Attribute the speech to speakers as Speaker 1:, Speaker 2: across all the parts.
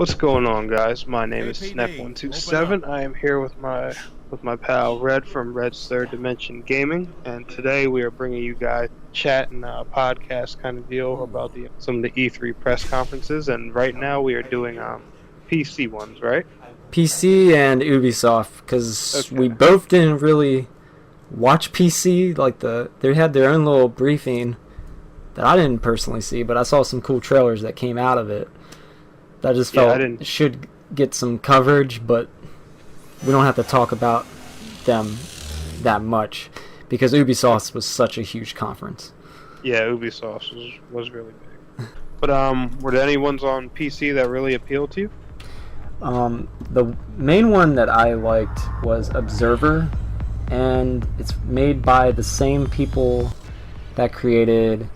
Speaker 1: What's going on, guys? My name is Snack127. I am here with my pal Red from Red's Third Dimension Gaming, and today we are bringing you guys chat and podcast kind of deal about some of the E3 press conferences. And right now we are doing PC ones, right?
Speaker 2: PC and Ubisoft, because we both didn't really watch PC. They had their own little briefing that I didn't personally see, but I saw some cool trailers that came out of it. That I just felt it should get some coverage, but we don't have to talk about them that much because Ubisoft was such a huge conference.
Speaker 1: Yeah, Ubisoft was really big. But were there any ones on PC that really appealed to you?
Speaker 2: The main one that I liked was Observer, and it's made by the same people that created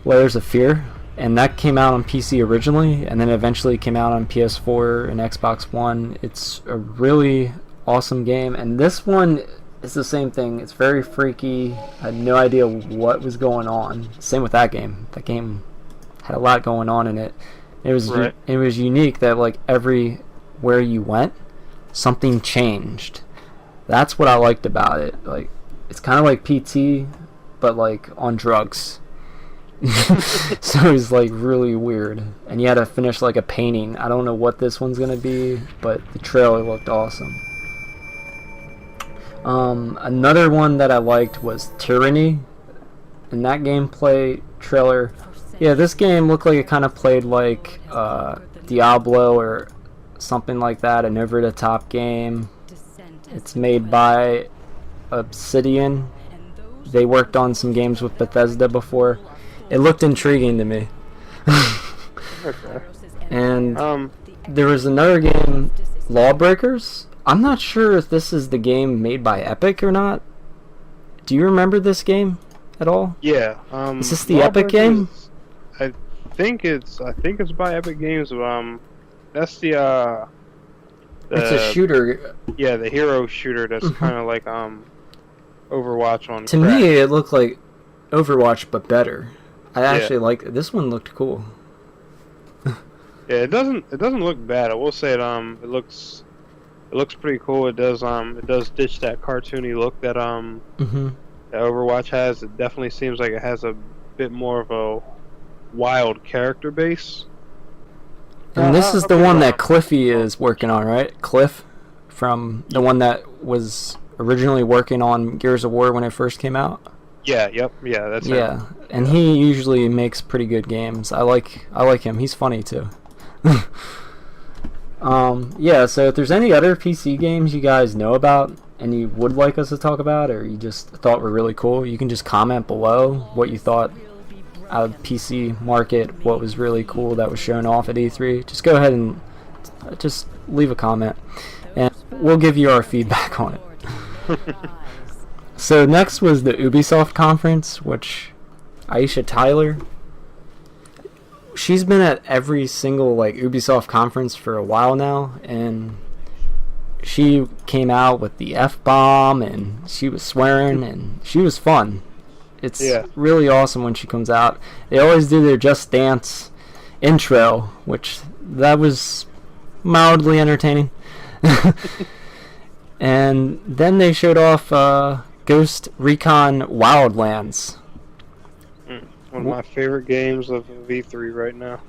Speaker 2: Layers of Fear. And that came out on PC originally, and then eventually came out on PS4 and Xbox One. It's a really awesome game, and this one is the same thing. It's very freaky. I had no idea what was going on. Same with that game. That game had a lot going on in it. It was it was unique that like everywhere you went, something changed. That's what I liked about it. Like it's kind of like PT, but like on drugs. So it was like really weird, and you had to finish like a painting. I don't know what this one's gonna be, but the trailer looked awesome. Another one that I liked was Tyranny, and that gameplay trailer, yeah, this game looked like it kind of played like Diablo or something like that, an over-the-top game. It's made by Obsidian. They worked on some games with Bethesda before. It looked intriguing to me.
Speaker 1: Okay.
Speaker 2: And there was another game, Lawbreakers. I'm not sure if this is the game made by Epic or not. Do you remember this game at all?
Speaker 1: Yeah.
Speaker 2: Is this the Epic game?
Speaker 1: I think it's by Epic Games. That's the
Speaker 2: it's a shooter.
Speaker 1: Yeah, the hero shooter. That's kind of like Overwatch on.
Speaker 2: To me, it looked like Overwatch, but better. I actually like this one. Looked cool.
Speaker 1: Yeah, it doesn't look bad. I will say it looks pretty cool. It does ditch that cartoony look that that Overwatch has. It definitely seems like it has a bit more of a wild character base.
Speaker 2: And this is the one that Cliffy is working on, right? Cliff, from the one that was originally working on Gears of War when it first came out.
Speaker 1: Yeah, that's him.
Speaker 2: And he usually makes pretty good games. I like him. He's funny too. So if there's any other PC games you guys know about and you would like us to talk about, or you just thought were really cool, you can just comment below what you thought out of the PC market, what was really cool that was shown off at E3. Just go ahead and just leave a comment, and we'll give you our feedback on it. So next was the Ubisoft conference, which Aisha Tyler, she's been at every single like Ubisoft conference for a while now, and she came out with the F-bomb, and she was swearing, and she was fun. It's really awesome when she comes out. They always do their Just Dance intro, which that was mildly entertaining. And then they showed off Ghost Recon Wildlands.
Speaker 1: One of my favorite games of V3 right now.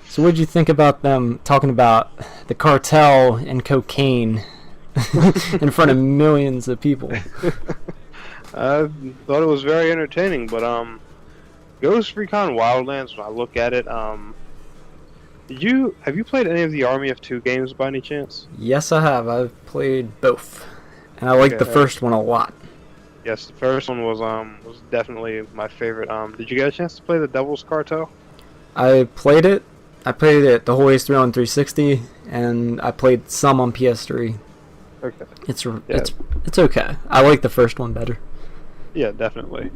Speaker 2: So what did you think about them talking about the cartel and cocaine in front of millions of people?
Speaker 1: I thought it was very entertaining, but Ghost Recon Wildlands, when I look at it, have you played any of the Army of Two games by any chance?
Speaker 2: Yes, I have. I've played both, and I like the first one a lot.
Speaker 1: Yes, the first one was definitely my favorite. Did you get a chance to play the Devil's Cartel?
Speaker 2: I played it. I played it the whole way through on 360, and I played some on PS3.
Speaker 1: Okay.
Speaker 2: It's okay. I like the first one better.
Speaker 1: Yeah, definitely.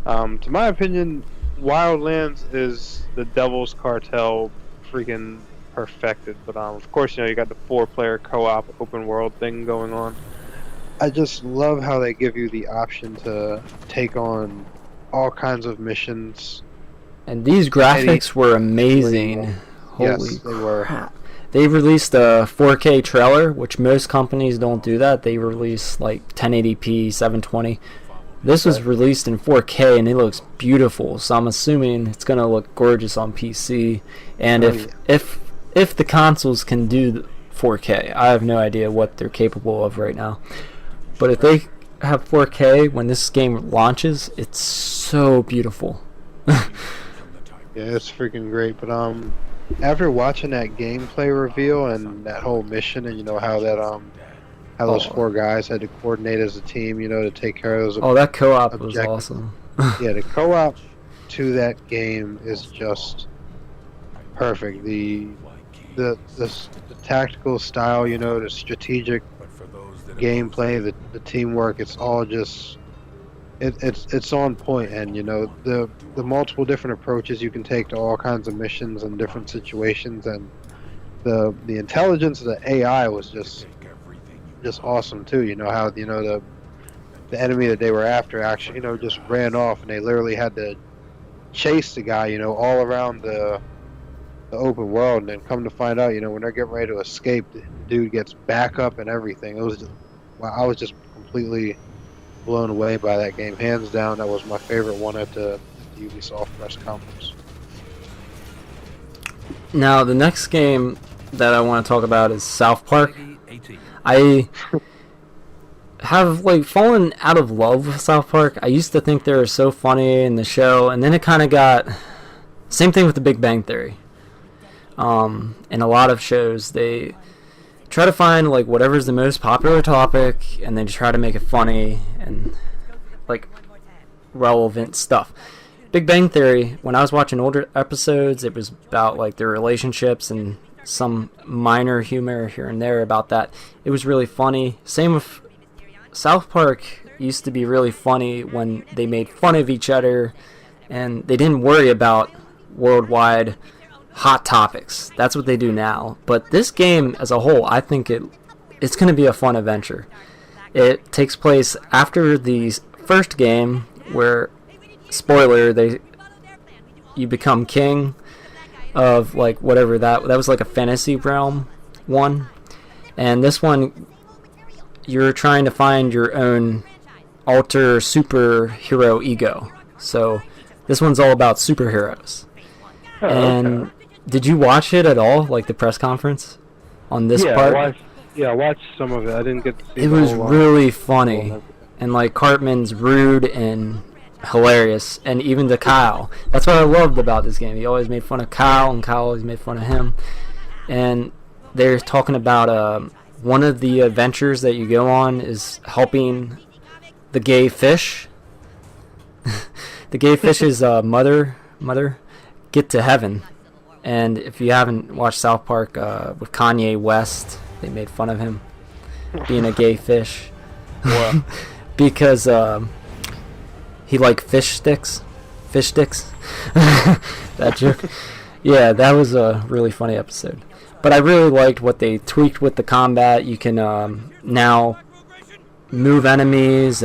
Speaker 1: To my opinion, Wildlands is the Devil's Cartel freaking perfected. But of course, you got the 4-player co-op open world thing going on. I just love how they give you the option to take on all kinds of missions.
Speaker 2: And these graphics were amazing. Holy
Speaker 1: Yes, they were.
Speaker 2: crap. They released a 4K trailer, which most companies don't do that. They release like 1080p, 720. This was
Speaker 1: Right.
Speaker 2: released in 4K and it looks beautiful. So I'm assuming it's gonna look gorgeous on PC. And
Speaker 1: Oh,
Speaker 2: if
Speaker 1: yeah.
Speaker 2: if the consoles can do 4K, I have no idea what they're capable of right now. But if they have 4K when this game launches, it's so beautiful.
Speaker 1: Yeah, it's freaking great. But after watching that gameplay reveal and that whole mission, and how that how those
Speaker 2: Oh.
Speaker 1: 4 guys had to coordinate as a team, to take care of those.
Speaker 2: Oh, that co-op was
Speaker 1: Objective.
Speaker 2: awesome.
Speaker 1: Yeah, the co-op to that game is just perfect. The tactical style, the strategic gameplay, the teamwork, it's all just it's on point. And the multiple different approaches you can take to all kinds of missions and different situations, and the intelligence of the AI was just awesome too. How the enemy that they were after actually just ran off, and they literally had to chase the guy all around the open world, and then come to find out when they're getting ready to escape, the dude gets back up and everything. It was just, wow, I was just completely blown away by that game. Hands down, that was my favorite one at the Ubisoft press conference.
Speaker 2: Now, the next game that I want to talk about is South Park. I have fallen out of love with South Park. I used to think they were so funny in the show, and then it kind of got same thing with The Big Bang Theory. In a lot of shows, they try to find whatever's the most popular topic, and then try to make it funny and relevant stuff. Big Bang Theory, when I was watching older episodes, it was about their relationships and some minor humor here and there about that. It was really funny. Same with South Park. Used to be really funny when they made fun of each other and they didn't worry about worldwide hot topics. That's what they do now. But this game as a whole, I think it's going to be a fun adventure. It takes place after the first game where, spoiler, you become king of whatever that was, a fantasy realm one. And this one, you're trying to find your own alter superhero ego. So this one's all about superheroes.
Speaker 1: Oh,
Speaker 2: And
Speaker 1: okay.
Speaker 2: did you watch it at all, the press conference on this part?
Speaker 1: I watched some of it. I didn't get to see
Speaker 2: It
Speaker 1: the
Speaker 2: was
Speaker 1: whole,
Speaker 2: really funny, and Cartman's rude and hilarious, and even to Kyle. That's what I loved about this game. He always made fun of Kyle, and Kyle always made fun of him. And they're talking about one of the adventures that you go on is helping the gay fish. The gay fish's mother get to heaven. And if you haven't watched South Park with Kanye West, they made fun of him being a gay fish.
Speaker 1: Wow.
Speaker 2: Because he liked fish sticks. That joke. Yeah, that was a really funny episode. But I really liked what they tweaked with the combat. You can now move enemies,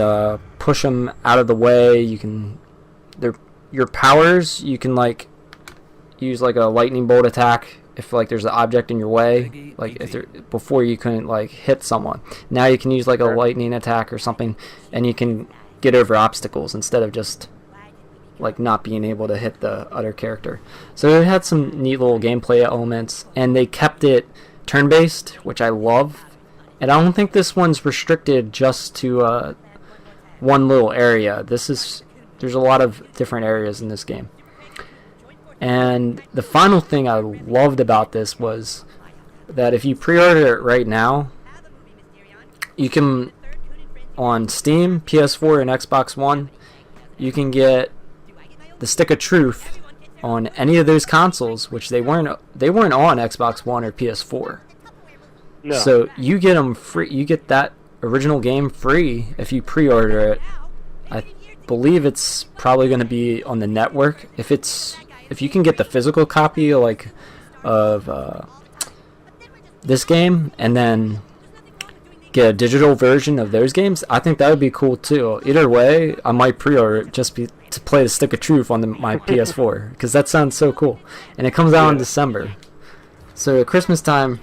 Speaker 2: push them out of the way. You can your powers. You can use a lightning bolt attack if there's an object in your way. Before you couldn't hit someone. Now you can use a lightning attack or something, and you can get over obstacles instead of just not being able to hit the other character. So it had some neat little gameplay elements, and they kept it turn-based, which I love. And I don't think this one's restricted just to one little area. There's a lot of different areas in this game. And the final thing I loved about this was that if you pre-order it right now, you can, on Steam, PS4, and Xbox One, you can get the Stick of Truth on any of those consoles, which they weren't on Xbox One or PS4.
Speaker 1: No.
Speaker 2: So you get them free. You get that original game free if you pre-order it. I believe it's probably going to be on the network. If you can get the physical copy of this game and then get a digital version of those games, I think that would be cool too. Either way, I might pre-order it just to play the Stick of Truth on my PS4 because that sounds so cool. And it comes out in December. So at Christmas time,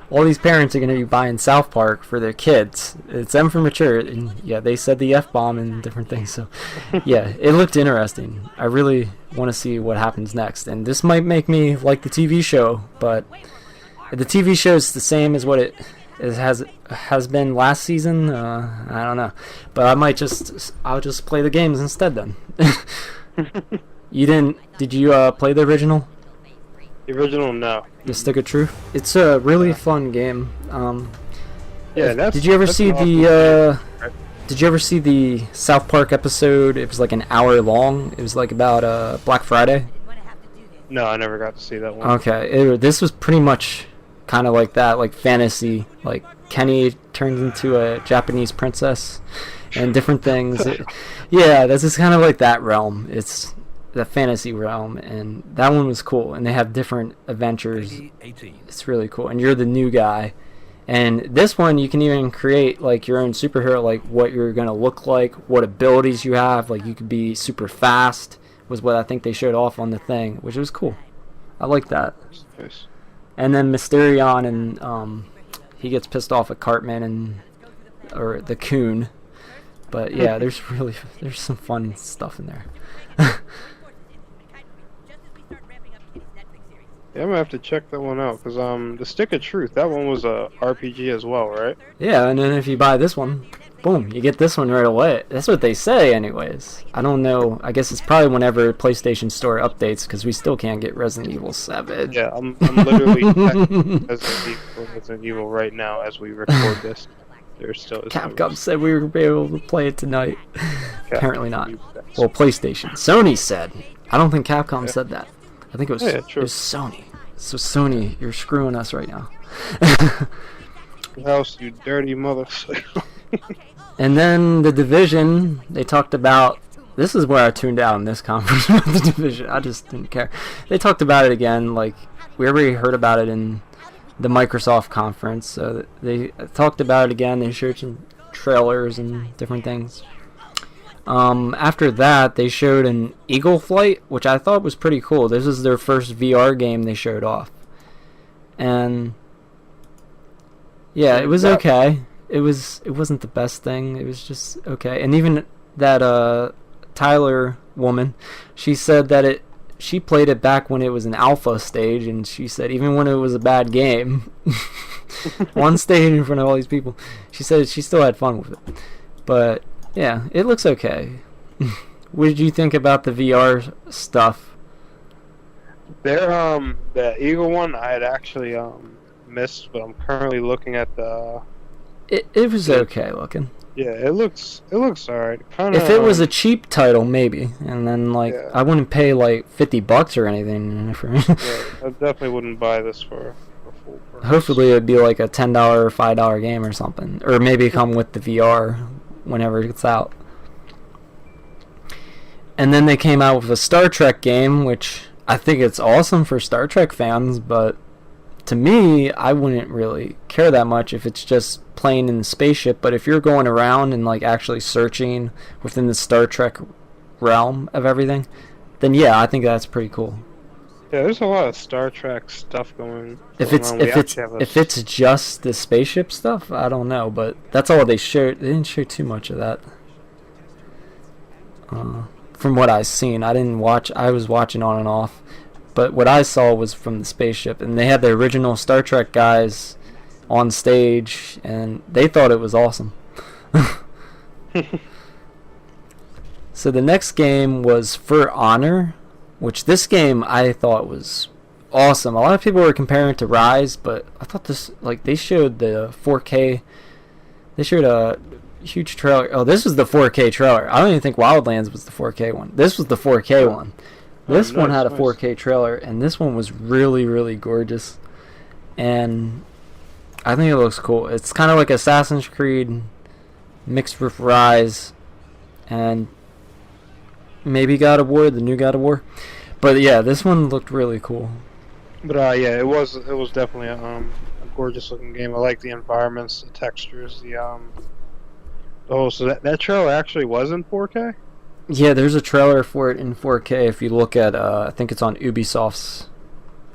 Speaker 2: all these parents are going to be buying South Park for their kids. It's M for mature, and yeah, they said the F-bomb and different things. So yeah, it looked interesting. I really want to see what happens next, and this might make me like the TV show, but if the TV show is the same as what it has been last season, I don't know, but I'll just play the games instead then. Did you play the original?
Speaker 1: The original, no.
Speaker 2: The Stick of Truth. It's a really fun game.
Speaker 1: Yeah,
Speaker 2: did you ever see
Speaker 1: awesome
Speaker 2: Did you ever see the South Park episode? It was like an hour long. It was like about Black Friday.
Speaker 1: No, I never got to see that one.
Speaker 2: Okay, this was pretty much kind of like that, like fantasy. Like Kenny turns into a Japanese princess, and different things. Yeah, this is kind of like that realm. It's the fantasy realm, and that one was cool. And they have different adventures. It's really cool. And you're the new guy. And this one, you can even create like your own superhero, like what you're gonna look like, what abilities you have. Like you could be super fast. Was what I think they showed off on the thing, which was cool. I like that.
Speaker 1: Nice.
Speaker 2: And then Mysterion, and he gets pissed off at Cartman or the Coon. But yeah, there's some fun stuff in there.
Speaker 1: Yeah, I'm gonna have to check that one out, because the Stick of Truth, that one was a RPG as well, right?
Speaker 2: Yeah, and then if you buy this one, boom, you get this one right away. That's what they say anyways. I don't know. I guess it's probably whenever PlayStation Store updates, because we still can't get Resident Evil 7.
Speaker 1: Yeah, I'm literally checking Resident Evil right now as we record this. There still is
Speaker 2: Capcom said we were able to play it tonight. Apparently not. Well, PlayStation. Sony said. I don't think Capcom said that. I think it was Sony. So Sony, you're screwing us right now.
Speaker 1: House, you dirty mother.
Speaker 2: And then the Division, they talked about. This is where I tuned out in this conference about the Division. I just didn't care. They talked about it again. Like we already heard about it in the Microsoft conference. So they talked about it again. They showed some trailers and different things. After that, they showed an Eagle Flight, which I thought was pretty cool. This is their first VR game they showed off. And yeah, it was okay. It wasn't the best thing. It was just okay. And even that Tyler woman, she said that she played it back when it was an alpha stage, and she said even when it was a bad game, one stage in front of all these people, she said she still had fun with it. But yeah, it looks okay. What did you think about the VR stuff?
Speaker 1: The Eagle one I had actually missed, but I'm currently looking at the.
Speaker 2: It was okay looking.
Speaker 1: Yeah, it looks alright. Kinda,
Speaker 2: if it was a cheap title, maybe, and then like
Speaker 1: yeah.
Speaker 2: I wouldn't pay like $50 or anything for it.
Speaker 1: Yeah, I definitely wouldn't buy this for full price.
Speaker 2: Hopefully, it'd be like a $10 or $5 game or something, or maybe come with the VR whenever it gets out. And then they came out with a Star Trek game, which I think it's awesome for Star Trek fans, but to me, I wouldn't really care that much if it's just playing in the spaceship. But if you're going around and like actually searching within the Star Trek realm of everything, then yeah, I think that's pretty cool.
Speaker 1: Yeah, there's a lot of Star Trek stuff going.
Speaker 2: If it's just the spaceship stuff, I don't know, but that's all they showed. They didn't show too much of that. From what I've seen, I was watching on and off, but what I saw was from the spaceship, and they had the original Star Trek guys on stage, and they thought it was awesome. So the next game was For Honor, which this game I thought was awesome. A lot of people were comparing it to Rise, but I thought this, like, they showed the 4K. They showed a huge trailer. Oh, this was the 4K trailer. I don't even think Wildlands was the 4K one. This was the 4K one. This one had a 4K trailer, and this one was really, really gorgeous. And I think it looks cool. It's kind of like Assassin's Creed mixed with Rise, and maybe God of War, the new God of War. But yeah, this one looked really cool.
Speaker 1: But yeah, it was definitely a gorgeous looking game. I like the environments, the textures, so that trailer actually was in 4K?
Speaker 2: Yeah, there's a trailer for it in 4K if you look at I think it's on Ubisoft's.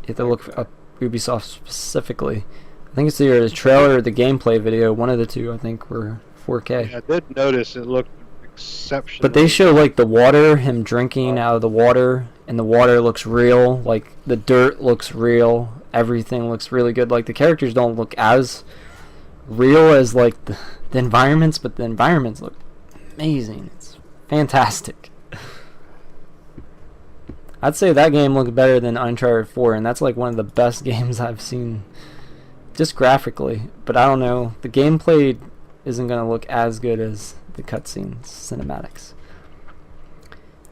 Speaker 2: You have to look up Ubisoft specifically. I think it's either the trailer or the gameplay video. One of the two, I think, were 4K.
Speaker 1: Yeah, I did notice it looked exceptional.
Speaker 2: But they show like the water, him drinking out of the water, and the water looks real. Like the dirt looks real. Everything looks really good. Like the characters don't look as real as like the environments, but the environments look amazing. It's fantastic. I'd say that game looked better than Uncharted 4, and that's like one of the best games I've seen just graphically. But I don't know, the gameplay isn't going to look as good as the cutscenes, cinematics.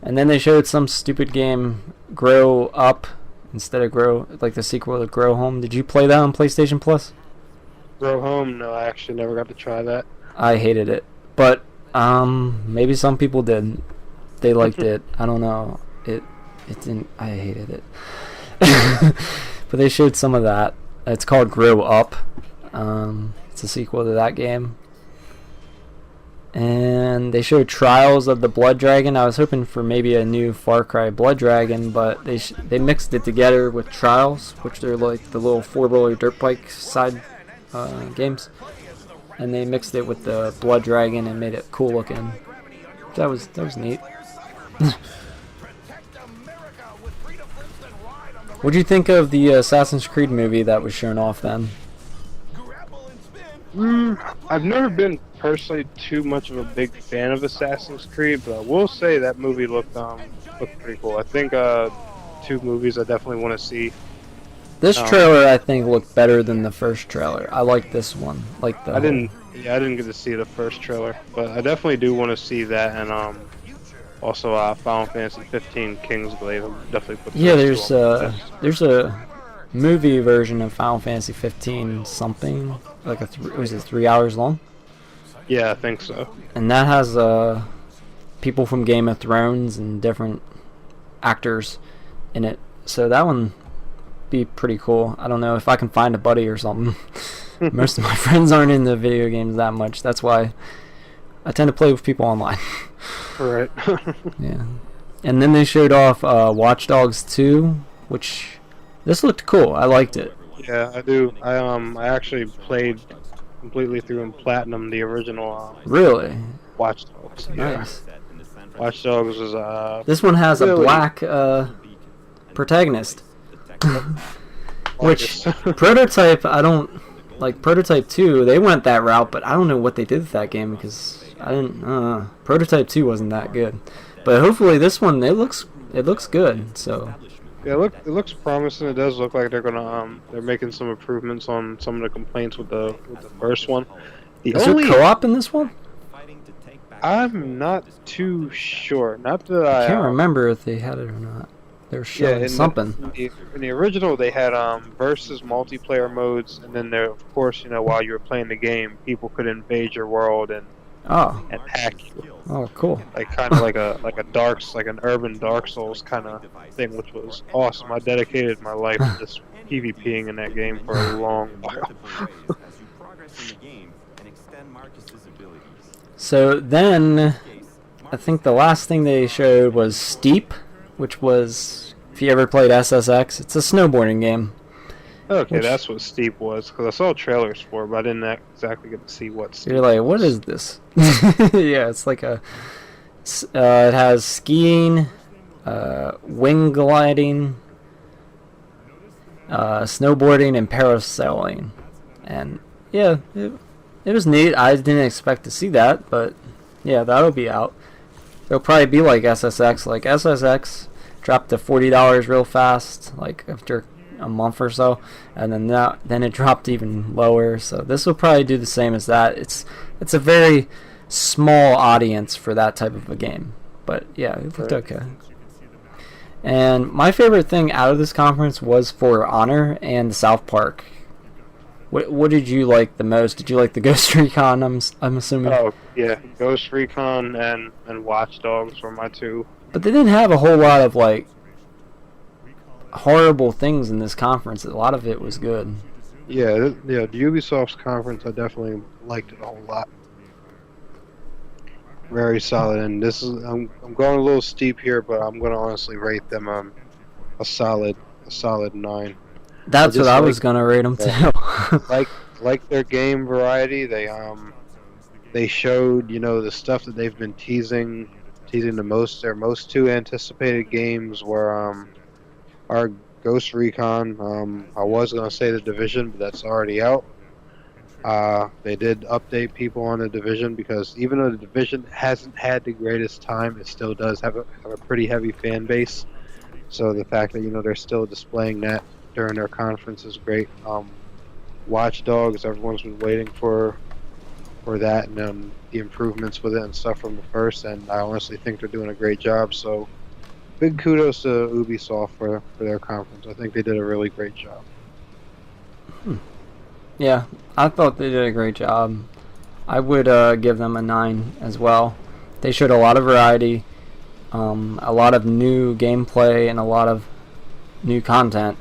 Speaker 2: And then they showed some stupid game, Grow Up, instead of Grow, like the sequel to Grow Home. Did you play that on PlayStation Plus?
Speaker 1: Grow Home? No, I actually never got to try that.
Speaker 2: I hated it, but maybe some people did. They liked it. I don't know. It didn't. I hated it. But they showed some of that. It's called Grow Up. It's a sequel to that game. And they showed Trials of the Blood Dragon. I was hoping for maybe a new Far Cry Blood Dragon, but they mixed it together with Trials, which they're like the little four-wheeler dirt bike side games. And they mixed it with the Blood Dragon and made it cool looking. That was neat. What do you think of the Assassin's Creed movie that was shown off then?
Speaker 1: I've never been personally too much of a big fan of Assassin's Creed, but I will say that movie looked pretty cool. I think two movies I definitely want to see.
Speaker 2: This trailer I think looked better than the first trailer. I like this one.
Speaker 1: I didn't get to see the first trailer, but I definitely do want to see that, and also Final Fantasy 15 Kingsglaive. I'm definitely put
Speaker 2: there's a movie version of Final Fantasy 15 something like was it 3 hours long?
Speaker 1: Yeah, I think so.
Speaker 2: And that has people from Game of Thrones and different actors in it. So that one be pretty cool. I don't know if I can find a buddy or something. Most of my friends aren't into video games that much. That's why I tend to play with people online.
Speaker 1: Right.
Speaker 2: Yeah. And then they showed off Watch Dogs 2, which this looked cool. I liked it.
Speaker 1: Yeah, I do. I actually played completely through and platinum the original.
Speaker 2: Really?
Speaker 1: Watch Dogs. Yeah.
Speaker 2: Nice.
Speaker 1: Watch Dogs was
Speaker 2: This one has a black protagonist. Which Prototype, I don't like. Prototype 2, they went that route, but I don't know what they did with that game because I didn't. Prototype 2 wasn't that good, but hopefully this one it looks good. So
Speaker 1: yeah, it looks promising. It does look like they're making some improvements on some of the complaints with the first one.
Speaker 2: Is there co-op in this one?
Speaker 1: I'm not too sure. Not that
Speaker 2: I can't remember if they had it or not. They were showing something.
Speaker 1: In the original, they had versus multiplayer modes, and then there, of course, while you were playing the game, people could invade your world and hack you.
Speaker 2: Oh, cool!
Speaker 1: Like kind of like an urban Dark Souls kind of thing, which was awesome. I dedicated my life to just PvPing in that game for a long while.
Speaker 2: So then, I think the last thing they showed was Steep, which was, if you ever played SSX, it's a snowboarding game.
Speaker 1: Okay, that's what Steep was, because I saw trailers for it, but I didn't exactly get to see what Steep
Speaker 2: You're like, what is this? Yeah, it's like it has skiing, wing gliding, snowboarding, and parasailing. And yeah, it was neat. I didn't expect to see that, but yeah, that'll be out. It'll probably be like SSX. Like SSX dropped to $40 real fast, like after a month or so, and then it dropped even lower. So this will probably do the same as that. It's a very small audience for that type of a game, but yeah, it looked okay. And my favorite thing out of this conference was For Honor and South Park. What did you like the most? Did you like the Ghost Recon? I'm assuming.
Speaker 1: Oh yeah, Ghost Recon and Watch Dogs were my two.
Speaker 2: But they didn't have a whole lot of like horrible things in this conference. A lot of it was good.
Speaker 1: Yeah, the Ubisoft's conference I definitely liked it a whole lot. Very solid, and this is I'm going a little steep here, but I'm going to honestly rate them a solid 9.
Speaker 2: That's what
Speaker 1: just
Speaker 2: I
Speaker 1: like
Speaker 2: was gonna rate them too.
Speaker 1: like their game variety. They showed, the stuff that they've been teasing the most. Their most two anticipated games were are Ghost Recon. I was gonna say the Division, but that's already out. They did update people on the Division because even though the Division hasn't had the greatest time, it still does have a pretty heavy fan base. So the fact that they're still displaying that during their conference is great. Watch Dogs, everyone's been waiting for that and the improvements with it and stuff from the first, and I honestly think they're doing a great job. So big kudos to Ubisoft for their conference. I think they did a really great job.
Speaker 2: Yeah, I thought they did a great job. I would give them a 9 as well. They showed a lot of variety, a lot of new gameplay, and a lot of new content.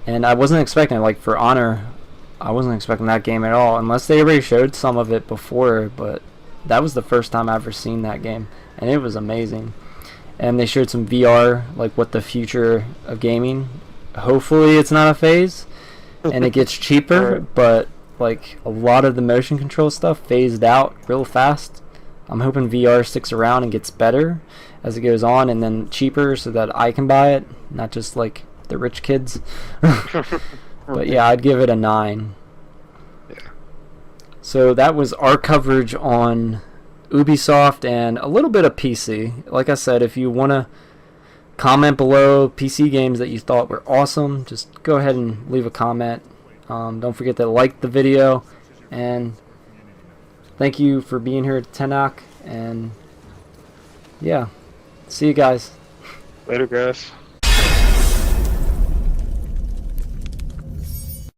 Speaker 2: And I wasn't expecting it. Like for Honor, I wasn't expecting that game at all, unless they already showed some of it before. But that was the first time I've ever seen that game, and it was amazing. And they showed some VR, like what the future of gaming. Hopefully, it's not a phase, and it gets cheaper. But like a lot of the motion control stuff phased out real fast. I'm hoping VR sticks around and gets better as it goes on, and then cheaper so that I can buy it, not just like the rich kids. But yeah, I'd give it a 9.
Speaker 1: Yeah.
Speaker 2: So that was our coverage on Ubisoft and a little bit of PC. Like I said, if you want to comment below PC games that you thought were awesome, just go ahead and leave a comment. Don't forget to like the video, and thank you for being here at Tenak, and yeah, see you guys.
Speaker 1: Later, guys.